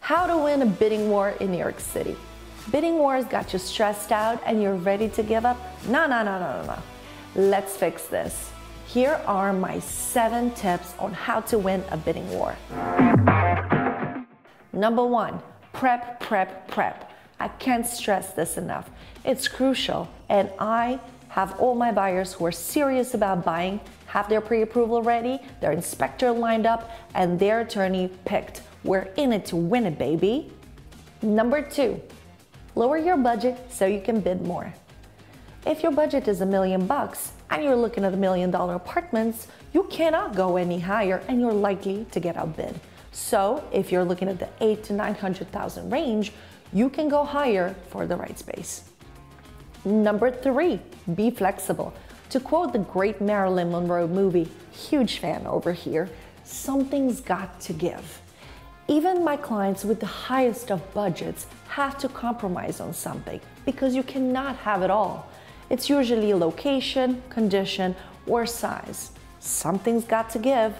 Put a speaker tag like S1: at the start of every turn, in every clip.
S1: How to win a bidding war in New York City. Bidding wars got you stressed out and you're ready to give up? No. Let's fix this. Here are my 7 tips on how to win a bidding war. Number 1, prep. I can't stress this enough. It's crucial, and I have all my buyers who are serious about buying, have their pre-approval ready, their inspector lined up, and their attorney picked. We're in it to win it, baby. Number 2, lower your budget so you can bid more. If your budget is $1 million and you're looking at $1 million apartments, you cannot go any higher and you're likely to get outbid. So if you're looking at the $800,000 to $900,000 range, you can go higher for the right space. Number 3, be flexible. To quote the great Marilyn Monroe movie, huge fan over here, something's got to give. Even my clients with the highest of budgets have to compromise on something because you cannot have it all. It's usually location, condition, or size. Something's got to give.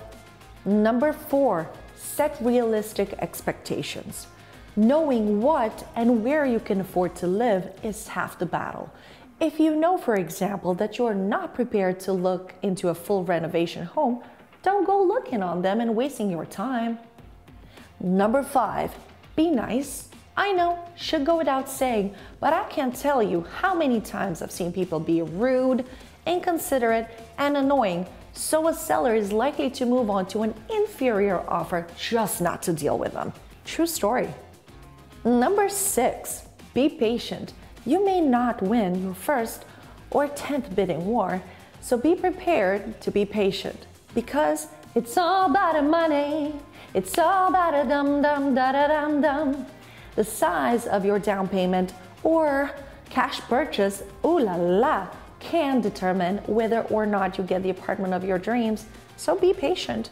S1: Number 4, set realistic expectations. Knowing what and where you can afford to live is half the battle. If you know, for example, that you're not prepared to look into a full renovation home, don't go looking on them and wasting your time. Number 5, be nice. I know, should go without saying, but I can't tell you how many times I've seen people be rude, inconsiderate, and annoying, so a seller is likely to move on to an inferior offer just not to deal with them. True story. Number 6, be patient. You may not win your first or 10th bidding war, so be prepared to be patient because it's all about the money. It's all about a dum-dum-da-da-dum-dum. The size of your down payment or cash purchase, ooh la la, can determine whether or not you get the apartment of your dreams, so be patient.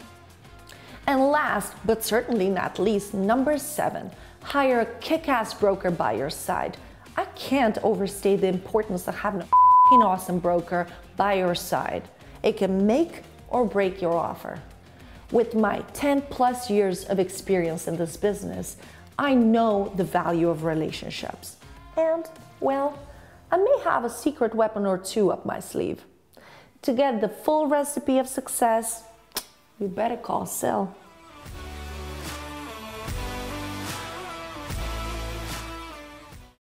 S1: And last, but certainly not least, number 7, hire a kick-ass broker by your side. I can't overstate the importance of having an awesome broker by your side. It can make or break your offer. With my 10+ years of experience in this business, I know the value of relationships. And, well, I may have a secret weapon or 2 up my sleeve. To get the full recipe of success, you better call Syl.